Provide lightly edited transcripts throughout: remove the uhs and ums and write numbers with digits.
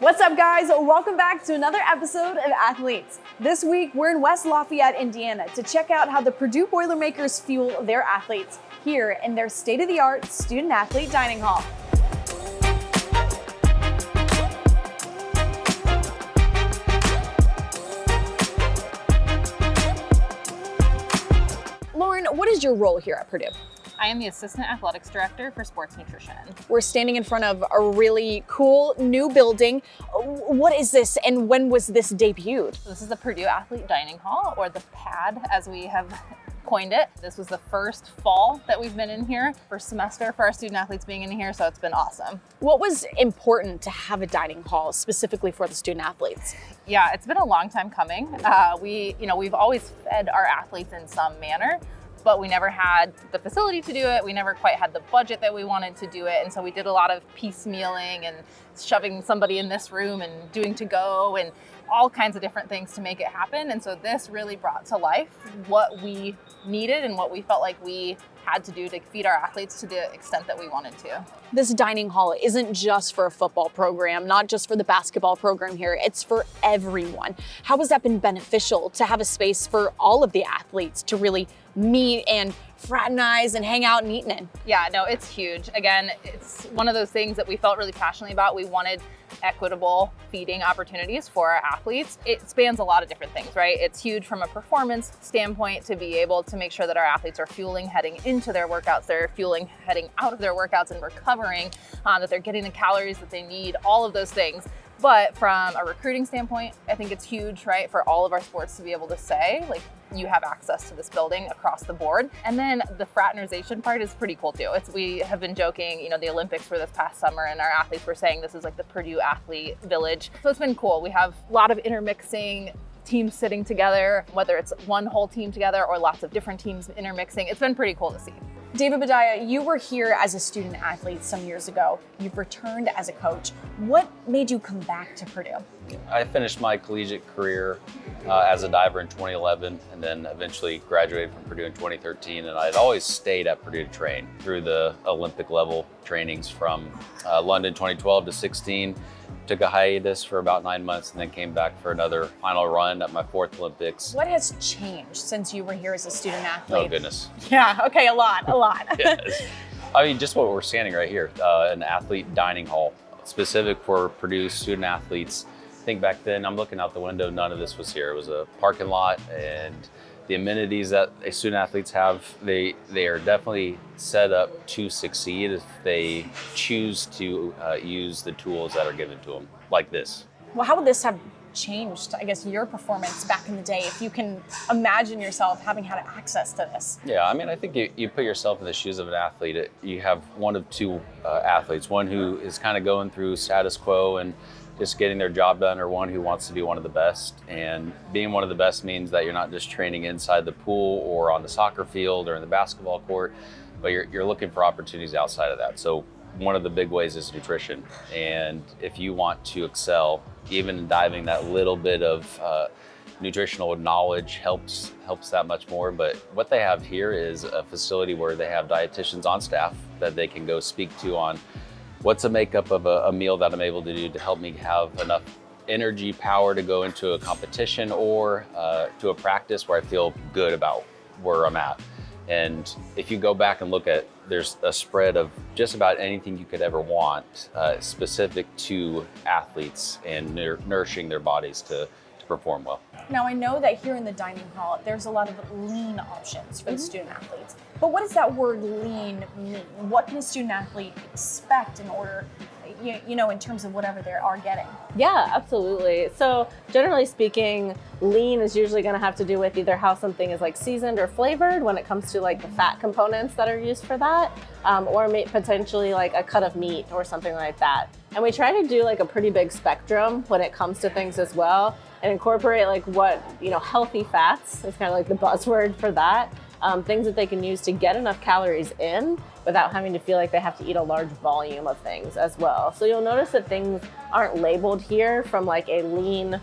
What's up, guys? Welcome back to another episode of AthlEATS. This week, we're in West Lafayette, Indiana to check out how the Purdue Boilermakers fuel their athletes here in their state-of-the-art student-athlete dining hall. Lauren, what is your role here at Purdue? I am the Assistant Athletics Director for Sports Nutrition. We're standing in front of a really cool new building. What is this and when was this debuted? So this is the Purdue Athlete Dining Hall, or the PAD as we have coined it. This was the first fall that we've been in here, first semester for our student athletes being in here, so it's been awesome. What was important to have a dining hall specifically for the student athletes? Yeah, it's been a long time coming. We've always fed our athletes in some manner, but we never had the facility to do it. We never quite had the budget that we wanted to do it. And so we did a lot of piecemealing and shoving somebody in this room and doing to go and all kinds of different things to make it happen. And so this really brought to life what we needed and what we felt like we had to do to feed our athletes to the extent that we wanted to. This dining hall isn't just for a football program, not just for the basketball program here, it's for everyone. How has that been beneficial to have a space for all of the athletes to really meet and fraternize and hang out and eat in? Yeah, no, it's huge. Again, it's one of those things that we felt really passionately about. We wanted equitable feeding opportunities for our athletes. It spans a lot of different things, right? It's huge from a performance standpoint to be able to make sure that our athletes are fueling heading into their workouts, they're fueling heading out of their workouts and recovering, that they're getting the calories that they need, all of those things. But from a recruiting standpoint, I think it's huge, right, for all of our sports to be able to say, like, you have access to this building across the board. And then the fraternization part is pretty cool too. We have been joking, the Olympics were this past summer and our athletes were saying this is like the Purdue Athlete Village. So it's been cool. We have a lot of intermixing teams sitting together, whether it's one whole team together or lots of different teams intermixing. It's been pretty cool to see. David Badaya, you were here as a student athlete some years ago. You've returned as a coach. What made you come back to Purdue? I finished my collegiate career as a diver in 2011 and then eventually graduated from Purdue in 2013. And I'd always stayed at Purdue to train through the Olympic level trainings from London 2012 to 16. Took a hiatus for about 9 months and then came back for another final run at my fourth Olympics. What has changed since you were here as a student athlete? Oh, goodness. Yeah, okay, a lot. Yes. I mean, just what we're standing right here, an athlete dining hall, specific for Purdue student athletes. I think back then, I'm looking out the window, none of this was here. It was a parking lot, and the amenities that student athletes have, they are definitely set up to succeed if they choose to use the tools that are given to them, like this. Well, how would this have changed, I guess, your performance back in the day, if you can imagine yourself having had access to this? Yeah, I mean, I think you put yourself in the shoes of an athlete. You have one of two athletes, one who is kind of going through status quo and just getting their job done, or one who wants to be one of the best. And being one of the best means that you're not just training inside the pool or on the soccer field or in the basketball court, but you're looking for opportunities outside of that. So one of the big ways is nutrition. And if you want to excel, even in diving, that little bit of nutritional knowledge helps that much more. But what they have here is a facility where they have dietitians on staff that they can go speak to on what's a makeup of a meal that I'm able to do to help me have enough energy, power to go into a competition or to a practice where I feel good about where I'm at. And if you go back and look at, there's a spread of just about anything you could ever want, specific to athletes and nourishing their bodies to perform well. Now, I know that here in the dining hall, there's a lot of lean options for the student athletes. But what does that word lean mean? What can a student athlete expect in order, in terms of whatever they are getting? Yeah, absolutely. So generally speaking, lean is usually going to have to do with either how something is like seasoned or flavored when it comes to like the fat components that are used for that, or potentially like a cut of meat or something like that. And we try to do like a pretty big spectrum when it comes to things as well, and incorporate like what, healthy fats is kind of like the buzzword for that. Things that they can use to get enough calories in without having to feel like they have to eat a large volume of things as well. So you'll notice that things aren't labeled here from like a lean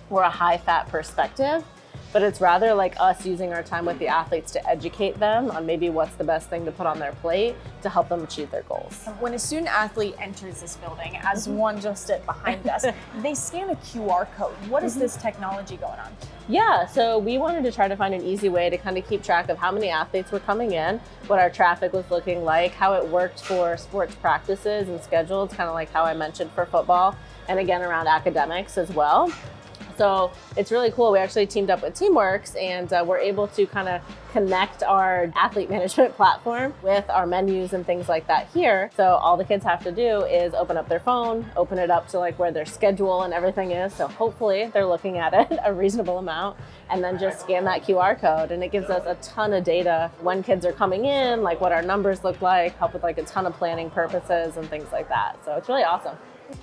or a high fat perspective. but it's rather like us using our time with the athletes to educate them on maybe what's the best thing to put on their plate to help them achieve their goals. When a student athlete enters this building, as one just did behind us, they scan a QR code. What is this technology going on? Yeah, so we wanted to try to find an easy way to kind of keep track of how many athletes were coming in, what our traffic was looking like, how it worked for sports practices and schedules, kind of like how I mentioned for football, and again around academics as well. So it's really cool. We actually teamed up with Teamworks, and we're able to kind of connect our athlete management platform with our menus and things like that here. So all the kids have to do is open up their phone, open it up to like where their schedule and everything is. So hopefully they're looking at it a reasonable amount, and then just scan that QR code. And it gives us a ton of data when kids are coming in, like what our numbers look like, help with like a ton of planning purposes and things like that. So it's really awesome.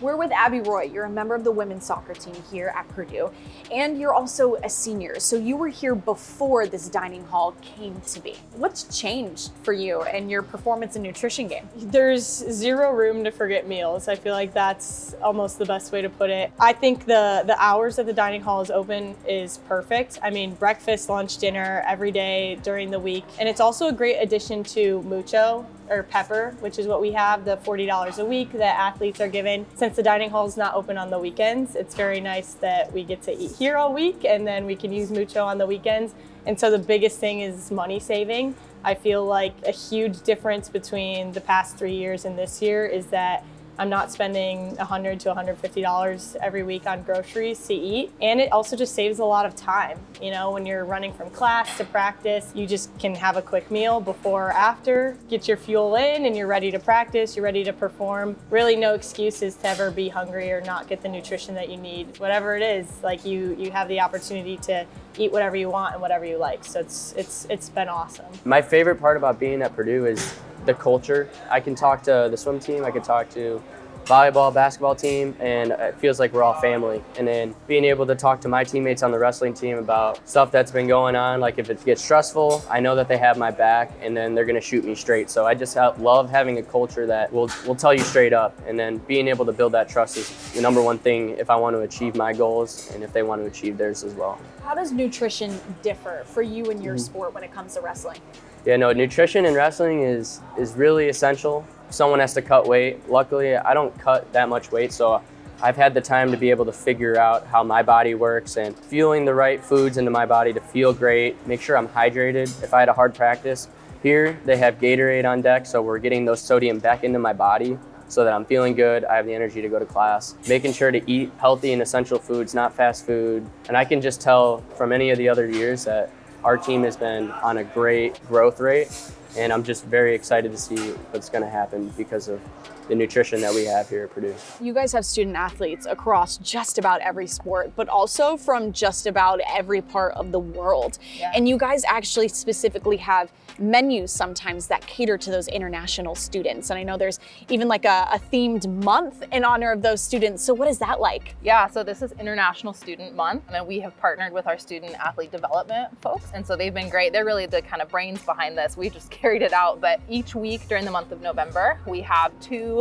We're with Abby Roy. You're a member of the women's soccer team here at Purdue, and you're also a senior. So you were here before this dining hall came to be. What's changed for you and your performance and nutrition game? There's zero room to forget meals. I feel like that's almost the best way to put it. I think the hours that the dining hall is open is perfect. I mean, breakfast, lunch, dinner, every day during the week. And it's also a great addition to Mucho, or Pepper, which is what we have, the $40 a week that athletes are given. Since the dining hall is not open on the weekends, it's very nice that we get to eat here all week, and then we can use Mucho on the weekends. And so the biggest thing is money saving. I feel like a huge difference between the past 3 years and this year is that I'm not spending $100 to $150 every week on groceries to eat. And it also just saves a lot of time. You know, when you're running from class to practice, you just can have a quick meal before or after, get your fuel in, and you're ready to practice, you're ready to perform. Really no excuses to ever be hungry or not get the nutrition that you need. Whatever it is, like you have the opportunity to eat whatever you want and whatever you like. So it's been awesome. My favorite part about being at Purdue is the culture. I can talk to the swim team, I can talk to volleyball, basketball team, and it feels like we're all family. And then being able to talk to my teammates on the wrestling team about stuff that's been going on, like if it gets stressful, I know that they have my back, and then they're gonna shoot me straight. So I just love having a culture that will tell you straight up, and then being able to build that trust is the number one thing if I want to achieve my goals and if they want to achieve theirs as well. How does nutrition differ for you and your sport when it comes to wrestling? Yeah, no, nutrition in wrestling is really essential. Someone has to cut weight. Luckily, I don't cut that much weight, so I've had the time to be able to figure out how my body works and fueling the right foods into my body to feel great, make sure I'm hydrated. If I had a hard practice, here they have Gatorade on deck, so we're getting those sodium back into my body so that I'm feeling good, I have the energy to go to class. Making sure to eat healthy and essential foods, not fast food. And I can just tell from any of the other years that our team has been on a great growth rate, and I'm just very excited to see what's going to happen because of the nutrition that we have here at Purdue. You guys have student athletes across just about every sport, but also from just about every part of the world. Yeah. And you guys actually specifically have menus sometimes that cater to those international students. And I know there's even like a themed month in honor of those students. So what is that like? Yeah, so this is International Student Month, and we have partnered with our student athlete development folks, and so they've been great. They're really the kind of brains behind this. We just carried it out, but each week during the month of November, we have 2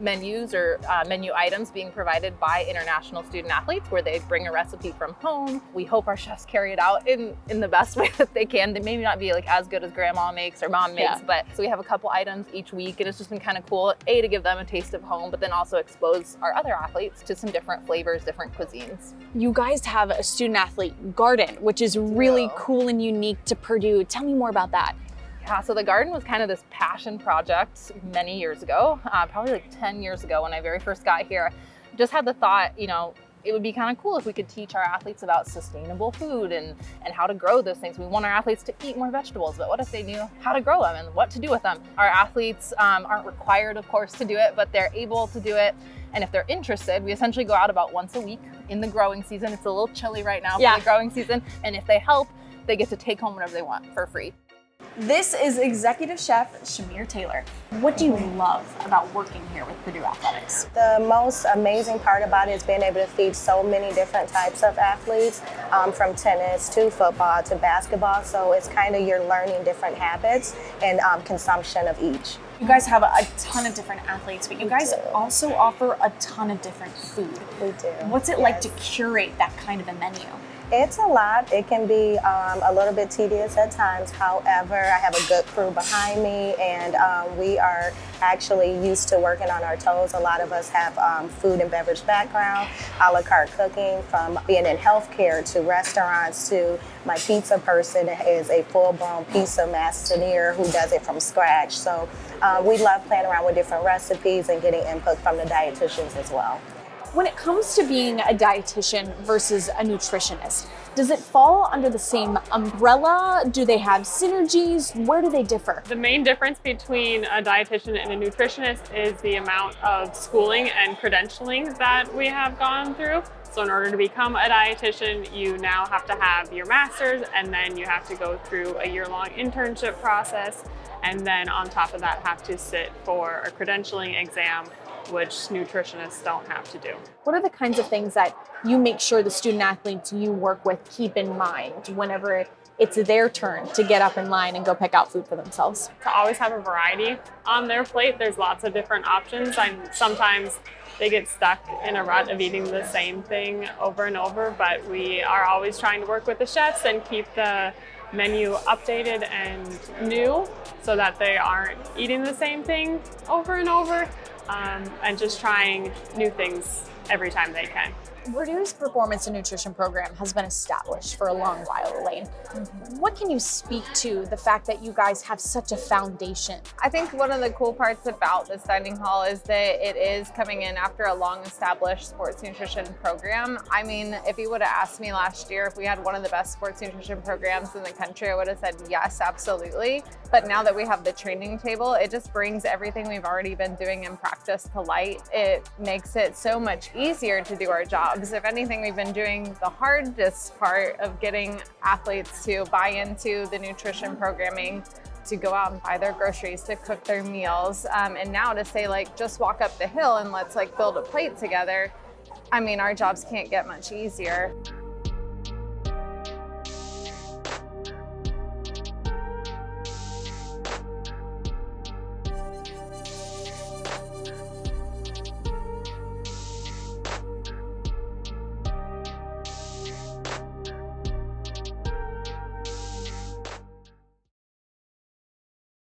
menus or menu items being provided by international student athletes where they bring a recipe from home. We hope our chefs carry it out in the best way that they can. They may not be like as good as grandma makes or mom makes, but so we have a couple items each week, and it's just been kind of cool, to give them a taste of home, but then also expose our other athletes to some different flavors, different cuisines. You guys have a student athlete garden, which is really cool and unique to Purdue. Tell me more about that. Yeah, so the garden was kind of this passion project many years ago, probably like 10 years ago when I very first got here. Just had the thought, it would be kind of cool if we could teach our athletes about sustainable food and how to grow those things. We want our athletes to eat more vegetables, but what if they knew how to grow them and what to do with them? Our athletes aren't required, of course, to do it, but they're able to do it. And if they're interested, we essentially go out about once a week in the growing season. It's a little chilly right now for the growing season. And if they help, they get to take home whatever they want for free. This is Executive Chef Shamir Taylor. What do you love about working here with Purdue Athletics? The most amazing part about it is being able to feed so many different types of athletes, from tennis to football to basketball. So it's kind of you're learning different habits and consumption of each. You guys have a ton of different athletes, but you guys also offer a ton of different food. We do. What's it like to curate that kind of a menu? It's a lot. It can be a little bit tedious at times. However, I have a good crew behind me, and we are actually used to working on our toes. A lot of us have food and beverage background, a la carte cooking, from being in healthcare to restaurants to my pizza person is a full-blown pizza master who does it from scratch. So we love playing around with different recipes and getting input from the dietitians as well. When it comes to being a dietitian versus a nutritionist, does it fall under the same umbrella? Do they have synergies? Where do they differ? The main difference between a dietitian and a nutritionist is the amount of schooling and credentialing that we have gone through. So in order to become a dietitian, you now have to have your master's, and then you have to go through a year-long internship process, and then on top of that have to sit for a credentialing exam, which nutritionists don't have to do. What are the kinds of things that you make sure the student athletes you work with keep in mind whenever it's their turn to get up in line and go pick out food for themselves? To always have a variety on their plate. There's lots of different options, and sometimes they get stuck in a rut of eating the same thing over and over, but we are always trying to work with the chefs and keep the menu updated and new so that they aren't eating the same thing over and over, and just trying new things every time they can. Purdue's performance and nutrition program has been established for a long while, Elaine. What can you speak to the fact that you guys have such a foundation? I think one of the cool parts about this dining hall is that it is coming in after a long established sports nutrition program. I mean, if you would have asked me last year if we had one of the best sports nutrition programs in the country, I would have said yes, absolutely. But now that we have the training table, it just brings everything we've already been doing in practice to light. It makes it so much easier to do our jobs. If anything, we've been doing the hardest part of getting athletes to buy into the nutrition programming, to go out and buy their groceries, to cook their meals. And now to say, like, just walk up the hill and let's like build a plate together. I mean, our jobs can't get much easier.